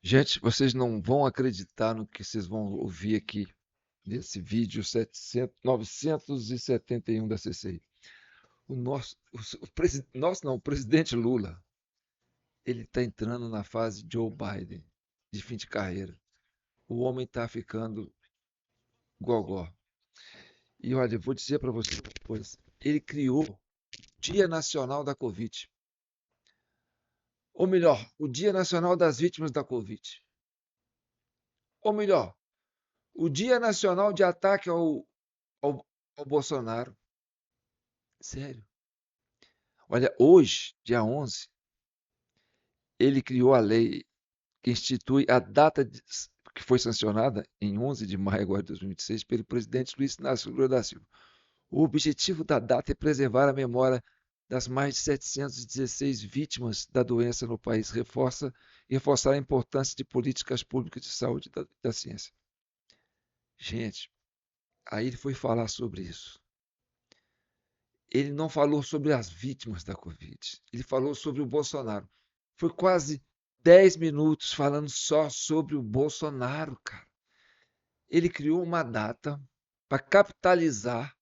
Gente, vocês não vão acreditar no que vocês vão ouvir aqui nesse vídeo 971 da CCI. O presidente Lula, ele está entrando na fase Joe Biden, de fim de carreira. O homem está ficando gogó. E olha, eu vou dizer para você uma coisa. Ele criou o Dia Nacional da Covid. Ou melhor, o Dia Nacional das Vítimas da Covid. Ou melhor, o Dia Nacional de Ataque ao, ao Bolsonaro. Sério. Olha, hoje, dia 11, ele criou a lei que institui a que foi sancionada em 11 de maio agora de 2026 pelo presidente Luiz Inácio Lula da Silva. O objetivo da data é preservar a memória das mais de 716 vítimas da doença no país, reforçar a importância de políticas públicas de saúde da ciência. Gente, aí ele foi falar sobre isso. Ele não falou sobre as vítimas da Covid, ele falou sobre o Bolsonaro. Foi quase 10 minutos falando só sobre o Bolsonaro, cara. Ele criou uma data para capitalizar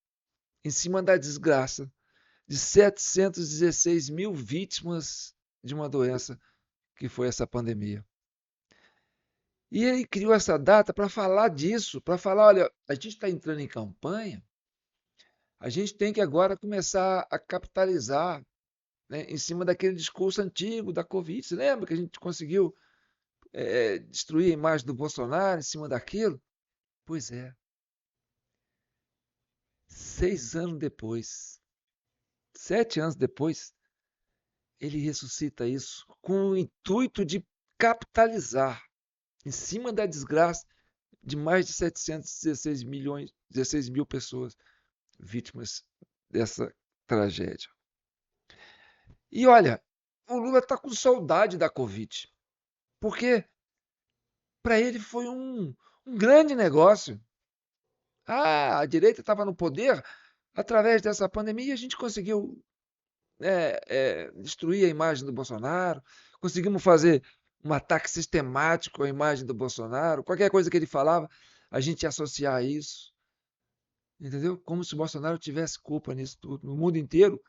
em cima da desgraça de 716 mil vítimas de uma doença que foi essa pandemia. E ele criou essa data para falar disso, para falar, olha, a gente está entrando em campanha, a gente tem que agora começar a capitalizar, né, em cima daquele discurso antigo da Covid. Você lembra que a gente conseguiu destruir a imagem do Bolsonaro em cima daquilo? Pois é, 6 anos depois, 7 anos depois, ele ressuscita isso com o intuito de capitalizar em cima da desgraça de mais de 716 milhões, 16 mil pessoas vítimas dessa tragédia. E olha, o Lula está com saudade da Covid, porque para ele foi um grande negócio. Ah, a direita estava no poder, através dessa pandemia a gente conseguiu destruir a imagem do Bolsonaro, conseguimos fazer um ataque sistemático à imagem do Bolsonaro, qualquer coisa que ele falava, a gente ia associar a isso, entendeu? Como se o Bolsonaro tivesse culpa nisso tudo. No mundo inteiro,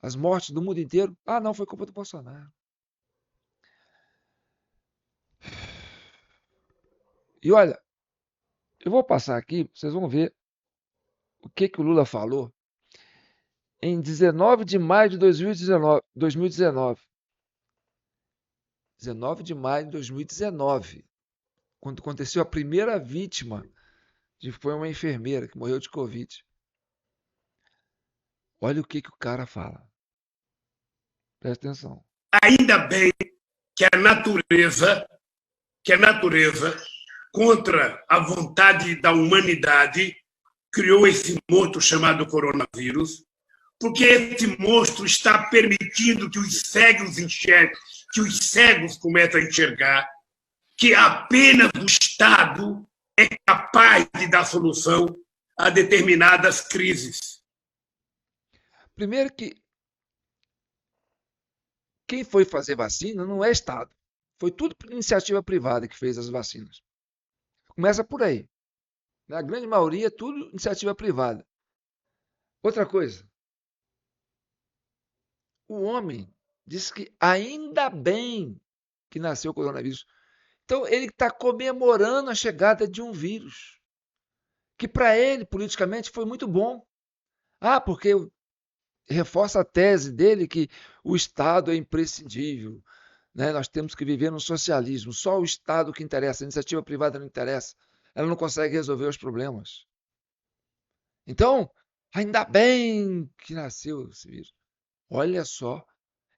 as mortes do mundo inteiro, ah, não, foi culpa do Bolsonaro. E olha, eu vou passar aqui, vocês vão ver o que o Lula falou em 19 de maio de 2019. 19 de maio de 2019, quando aconteceu a primeira vítima, que foi uma enfermeira que morreu de Covid. Olha o que o cara fala. Presta atenção. Ainda bem que a natureza, contra a vontade da humanidade, criou esse monstro chamado coronavírus, porque esse monstro está permitindo que os cegos enxerguem, que os cegos comecem a enxergar, que apenas o Estado é capaz de dar solução a determinadas crises. Primeiro que quem foi fazer vacina não é Estado. Foi tudo por iniciativa privada que fez as vacinas. Começa por aí. Na grande maioria, tudo iniciativa privada. Outra coisa, o homem disse que ainda bem que nasceu o coronavírus. Então, ele está comemorando a chegada de um vírus, que para ele, politicamente, foi muito bom. Ah, porque reforça a tese dele que o Estado é imprescindível, né? Nós temos que viver no socialismo, só o Estado que interessa, a iniciativa privada não interessa, ela não consegue resolver os problemas. Então, ainda bem que nasceu esse vírus. Olha só,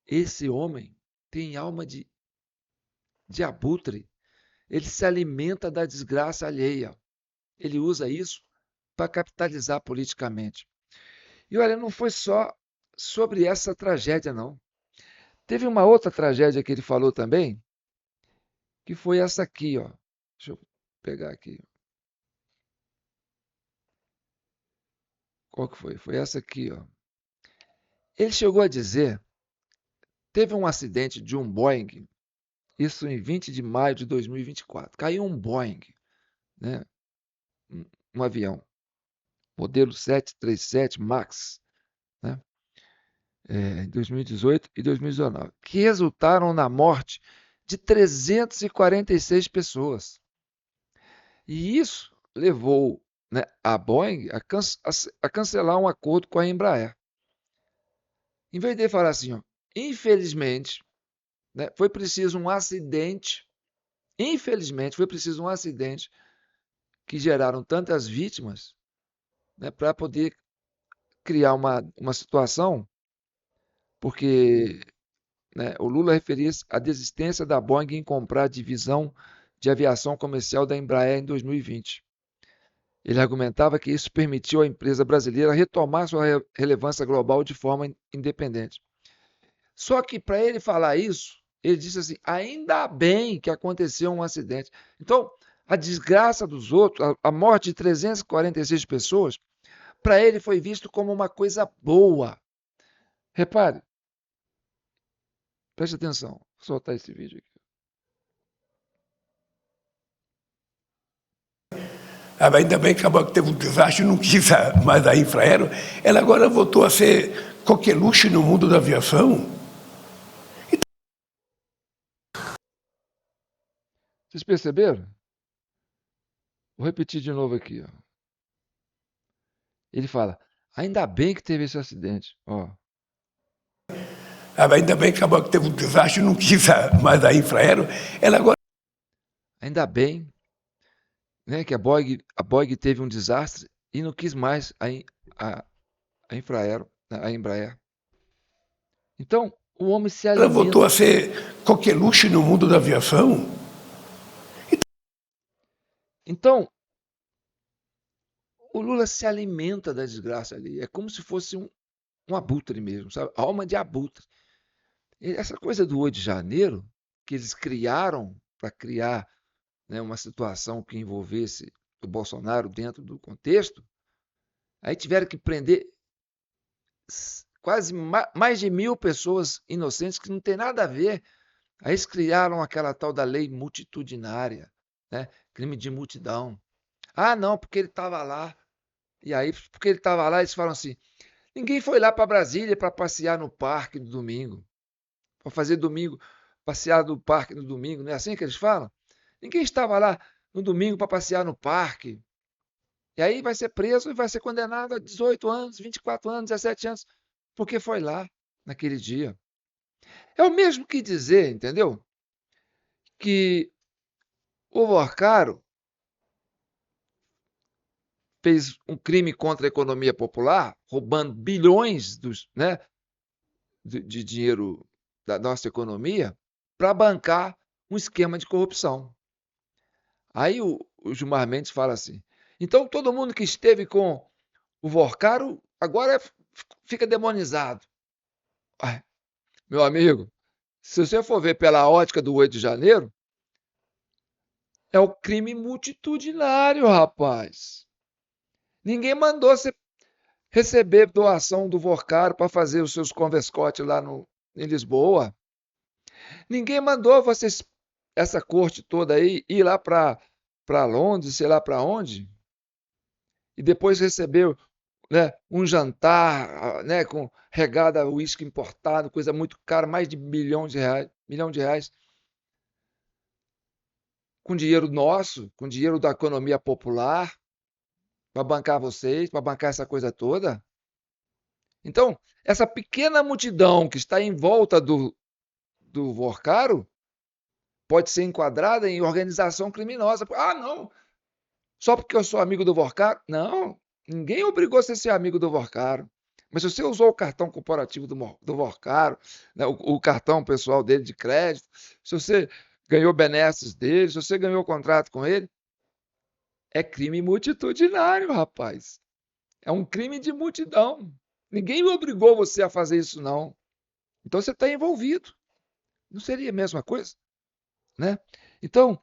esse homem tem alma de abutre, ele se alimenta da desgraça alheia, ele usa isso para capitalizar politicamente. E olha, não foi só sobre essa tragédia, não. Teve uma outra tragédia que ele falou também, que foi essa aqui, ó. Deixa eu pegar aqui. Qual que foi? Foi essa aqui, ó. Ele chegou a dizer, teve um acidente de um Boeing Isso em 20 de maio de 2024. Caiu um Boeing, né? Um avião, modelo 737 MAX, né? Em 2018 e 2019, que resultaram na morte de 346 pessoas. E isso levou, né, a Boeing a cancelar um acordo com a Embraer. Em vez de falar assim, ó, infelizmente, né, foi preciso um acidente, infelizmente, foi preciso um acidente que geraram tantas vítimas, né, para poder criar uma situação, porque, né, o Lula referia-se à desistência da Boeing em comprar a divisão de aviação comercial da Embraer em 2020. Ele argumentava que isso permitiu à empresa brasileira retomar sua relevância global de forma independente. Só que para ele falar isso, ele disse assim: ainda bem que aconteceu um acidente. Então, a desgraça dos outros, a morte de 346 pessoas, para ele foi visto como uma coisa boa. Repare, preste atenção, vou soltar esse vídeo aqui. Ainda bem que acabou que teve um desastre, não quis mais a Infraero. Ela agora voltou a ser coqueluche no mundo da aviação. Vocês perceberam? Vou repetir de novo aqui. Ó. Ele fala: ainda bem que teve esse acidente. Ó. Ainda bem que acabou que teve um desastre, não quis mais a Infraero. Ela agora. Ainda bem, né, que a Boeing teve um desastre e não quis mais a Embraer. Então, o homem se Ela voltou a alimenta. ser coqueluche no mundo da aviação. Então, o Lula se alimenta da desgraça ali. É como se fosse um abutre mesmo, sabe? Alma de abutre. E essa coisa do 8 de janeiro, que eles criaram para criar, né, uma situação que envolvesse o Bolsonaro dentro do contexto, aí tiveram que prender quase mais de 1.000 pessoas inocentes que não tem nada a ver. Aí eles criaram aquela tal da lei multitudinária, né? Crime de multidão. Ah, não, porque ele estava lá. E aí, porque ele estava lá, eles falam assim: ninguém foi lá para Brasília para passear no parque no domingo, para fazer domingo, passear no parque no domingo, não é assim que eles falam? Ninguém estava lá no domingo para passear no parque. E aí vai ser preso e vai ser condenado a 18 anos, 24 anos, 17 anos, porque foi lá naquele dia. É o mesmo que dizer, entendeu? Que o Vorcaro fez um crime contra a economia popular, roubando bilhões né, de dinheiro da nossa economia para bancar um esquema de corrupção. Aí o Gilmar Mendes fala assim: então todo mundo que esteve com o Vorcaro agora fica demonizado. Ai, meu amigo, se você for ver pela ótica do 8 de janeiro, é o crime multitudinário, rapaz. Ninguém mandou você receber doação do Vorcaro para fazer os seus converscotes lá em Lisboa. Ninguém mandou vocês, essa corte toda aí, ir lá para Londres, sei lá para onde, e depois receber, né, um jantar, né, com regada a uísque importado, coisa muito cara, mais de milhão de reais, com dinheiro nosso, com dinheiro da economia popular, para bancar vocês, para bancar essa coisa toda. Então, essa pequena multidão que está em volta do Vorcaro pode ser enquadrada em organização criminosa. Ah, não, só porque eu sou amigo do Vorcaro? Não, ninguém obrigou você a ser amigo do Vorcaro. Mas se você usou o cartão corporativo do Vorcaro, né, o cartão pessoal dele de crédito, se você ganhou benesses dele, se você ganhou contrato com ele, é crime multitudinário, rapaz. É um crime de multidão. Ninguém obrigou você a fazer isso, não. Então você está envolvido. Não seria a mesma coisa? Né? Então,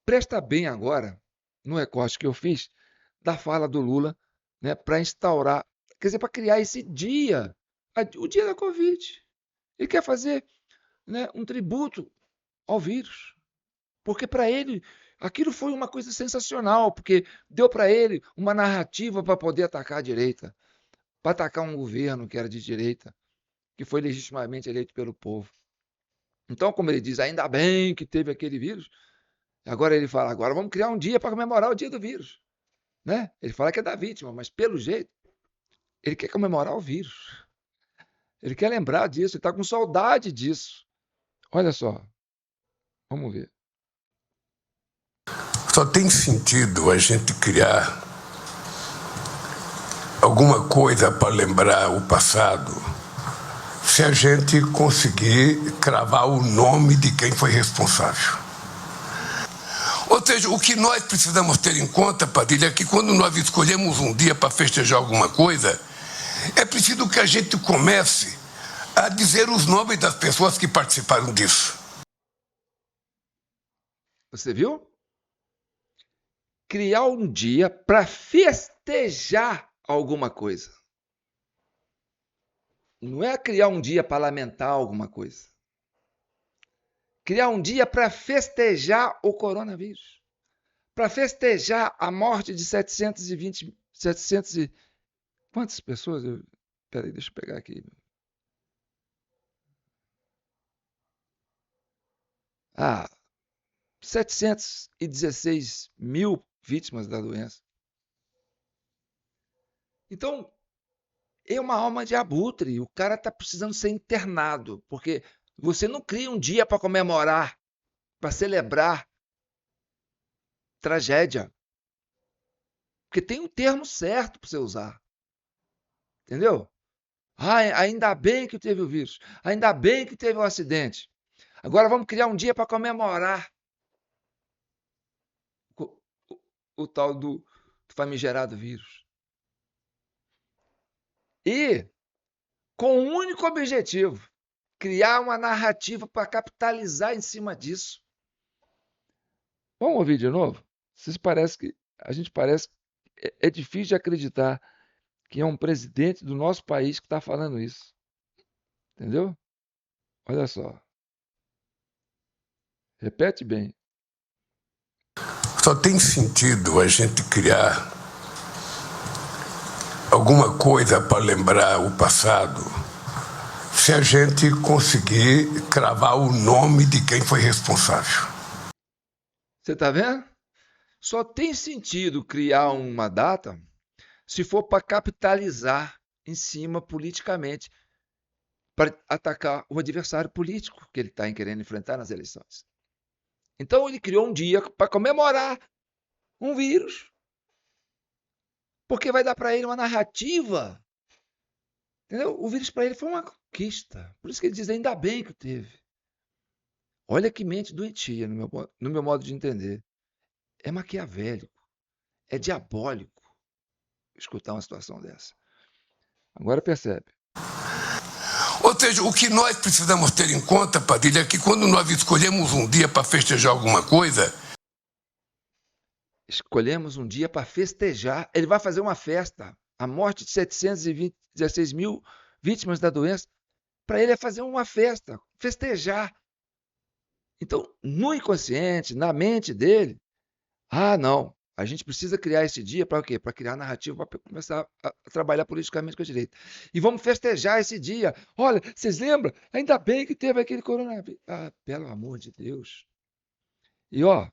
presta bem agora no recorte que eu fiz da fala do Lula, né, para instaurar, quer dizer, para criar esse dia, o dia da Covid. Ele quer fazer, né, um tributo ao vírus. Porque para ele, aquilo foi uma coisa sensacional, porque deu para ele uma narrativa para poder atacar a direita, para atacar um governo que era de direita, que foi legitimamente eleito pelo povo. Então, como ele diz, ainda bem que teve aquele vírus, agora ele fala, agora vamos criar um dia para comemorar o dia do vírus. Né? Ele fala que é da vítima, mas pelo jeito, ele quer comemorar o vírus. Ele quer lembrar disso, ele está com saudade disso. Olha só, vamos ver. Só tem sentido a gente criar alguma coisa para lembrar o passado se a gente conseguir cravar o nome de quem foi responsável. Ou seja, o que nós precisamos ter em conta, Padilha, é que quando nós escolhemos um dia para festejar alguma coisa, é preciso que a gente comece a dizer os nomes das pessoas que participaram disso. Você viu? Criar um dia para festejar alguma coisa. Não é criar um dia para lamentar alguma coisa. Criar um dia para festejar o coronavírus. Para festejar a morte de 720... Quantas pessoas? Peraí, deixa eu pegar aqui. Ah, 716 mil vítimas da doença. Então, é uma alma de abutre. O cara está precisando ser internado, porque você não cria um dia para comemorar, para celebrar tragédia. Porque tem um termo certo para você usar. Entendeu? Ainda bem que teve o vírus. Ainda bem que teve o acidente. Agora vamos criar um dia para comemorar o tal do famigerado vírus. E com um único objetivo, criar uma narrativa para capitalizar em cima disso. Vamos ouvir de novo? A gente parece que é difícil de acreditar que é um presidente do nosso país que está falando isso. Entendeu? Olha só. Repete bem. Só tem sentido a gente criar alguma coisa para lembrar o passado se a gente conseguir cravar o nome de quem foi responsável. Você está vendo? Só tem sentido criar uma data se for para capitalizar em cima politicamente, para atacar o adversário político que ele está querendo enfrentar nas eleições. Então ele criou um dia para comemorar um vírus, porque vai dar para ele uma narrativa. Entendeu? O vírus para ele foi uma conquista. Por isso que ele diz, ainda bem que teve. Olha que mente doentia, no meu modo de entender. É maquiavélico, é diabólico escutar uma situação dessa. Agora percebe. Ou seja, o que nós precisamos ter em conta, Padilha, é que quando nós escolhemos um dia para festejar alguma coisa... Escolhemos um dia para festejar. Ele vai fazer uma festa. A morte de 716 mil vítimas da doença, para ele é fazer uma festa, festejar. Então, no inconsciente, na mente dele, não, a gente precisa criar esse dia para o quê? Para criar narrativa, para começar a trabalhar politicamente com a direita. E vamos festejar esse dia. Olha, vocês lembram? Ainda bem que teve aquele coronavírus. Pelo amor de Deus. E eu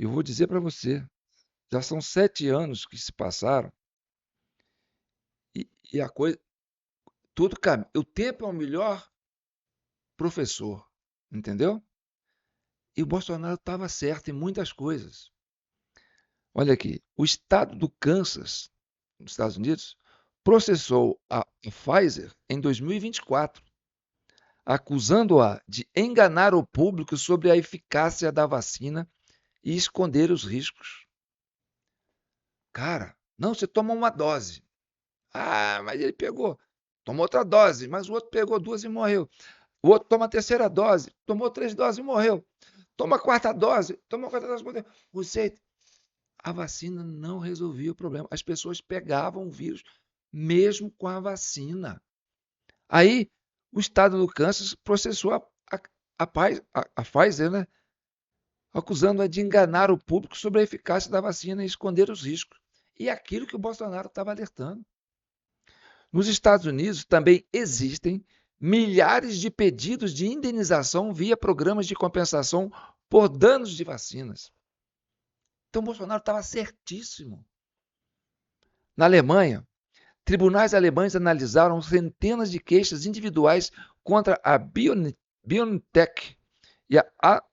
vou dizer para você, já são 7 anos que se passaram e a coisa, tudo caminha. O tempo é o melhor professor, entendeu? E o Bolsonaro estava certo em muitas coisas. Olha aqui, o estado do Kansas, nos Estados Unidos, processou a Pfizer em 2024, acusando-a de enganar o público sobre a eficácia da vacina e esconder os riscos. Cara, não, você toma uma dose. Mas ele tomou outra dose, mas o outro pegou 2 e morreu. O outro toma a terceira dose, tomou 3 doses e morreu. Toma a quarta dose, tomou a quarta dose e morreu. A vacina não resolvia o problema. As pessoas pegavam o vírus mesmo com a vacina. Aí, o estado do Kansas processou a Pfizer, né, acusando-a de enganar o público sobre a eficácia da vacina e esconder os riscos. E é aquilo que o Bolsonaro estava alertando. Nos Estados Unidos também existem milhares de pedidos de indenização via programas de compensação por danos de vacinas. Então, Bolsonaro estava certíssimo. Na Alemanha, tribunais alemães analisaram centenas de queixas individuais contra a BioNTech e a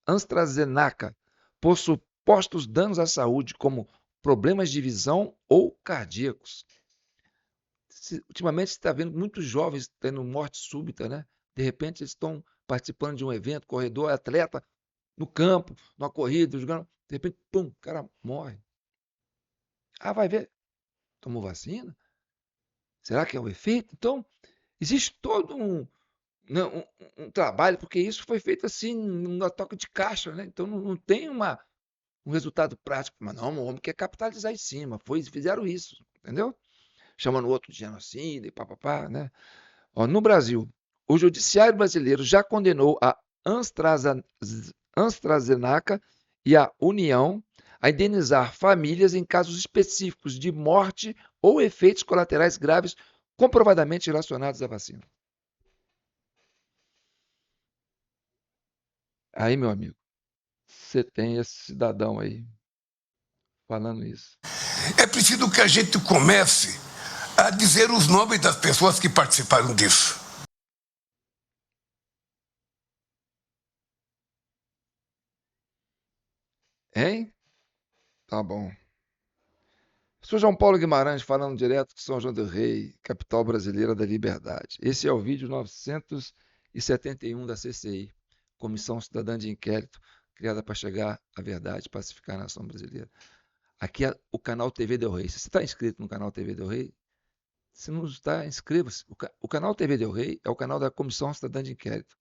AstraZeneca por supostos danos à saúde, como problemas de visão ou cardíacos. Ultimamente, você está vendo muitos jovens tendo morte súbita, né? De repente, eles estão participando de um evento, corredor, atleta, no campo, numa corrida, jogando, de repente, pum, o cara morre. Ah, vai ver, tomou vacina? Será que é o efeito? Então, existe todo né, um trabalho, porque isso foi feito assim, na toca de caixa, né? Então, não tem um resultado prático. Mas não, o homem quer capitalizar em cima. Fizeram isso, entendeu? Chamando o outro de genocida e papapá, né? Ó, no Brasil, o Judiciário brasileiro já condenou a AstraZeneca e a União a indenizar famílias em casos específicos de morte ou efeitos colaterais graves comprovadamente relacionados à vacina. Aí, meu amigo, você tem esse cidadão aí falando isso. É preciso que a gente comece a dizer os nomes das pessoas que participaram disso. Hein? Tá bom. Sou João Paulo Guimarães falando direto de São João del Rei, capital brasileira da liberdade. Esse é o vídeo 971 da CCI, Comissão Cidadã de Inquérito, criada para chegar à verdade e pacificar a nação brasileira. Aqui é o canal TV Del Rei. Se você está inscrito no canal TV Del Rei, se não está, inscreva-se. O canal TV Del Rei é o canal da Comissão Cidadã de Inquérito.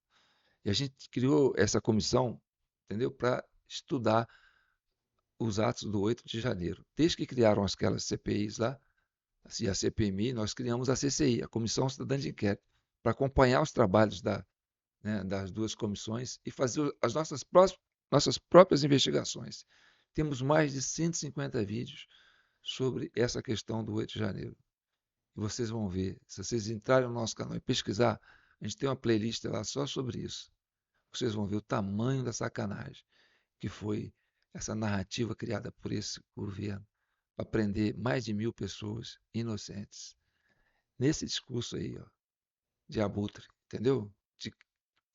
E a gente criou essa comissão, entendeu, para estudar os atos do 8 de janeiro. Desde que criaram aquelas CPIs lá, assim, a CPMI, nós criamos a CCI, a Comissão Cidadã de Inquérito, para acompanhar os trabalhos das duas comissões e fazer as nossas próprias investigações. Temos mais de 150 vídeos sobre essa questão do 8 de janeiro. E vocês vão ver, se vocês entrarem no nosso canal e pesquisar, a gente tem uma playlist lá só sobre isso. Vocês vão ver o tamanho da sacanagem que foi essa narrativa criada por esse governo para prender mais de 1.000 pessoas inocentes. Nesse discurso aí, ó, de abutre, entendeu? De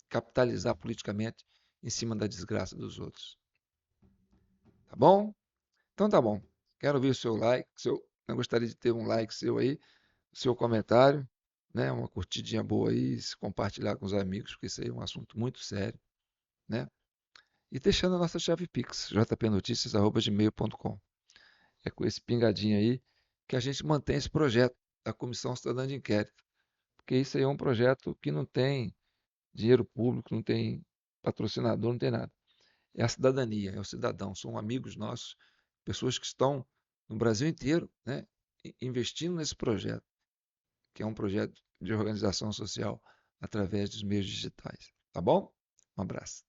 capitalizar politicamente em cima da desgraça dos outros. Tá bom? Então tá bom. Quero ver o seu like. Eu gostaria de ter um like seu aí, seu comentário, né? Uma curtidinha boa aí, se compartilhar com os amigos, porque isso aí é um assunto muito sério, né? E deixando a nossa chave Pix, jpnoticias@gmail.com. É com esse pingadinho aí que a gente mantém esse projeto da Comissão Cidadã de Inquérito, porque isso aí é um projeto que não tem dinheiro público, não tem patrocinador, não tem nada. É a cidadania, é o cidadão, são amigos nossos, pessoas que estão no Brasil inteiro, né, investindo nesse projeto, que é um projeto de organização social através dos meios digitais. Tá bom? Um abraço.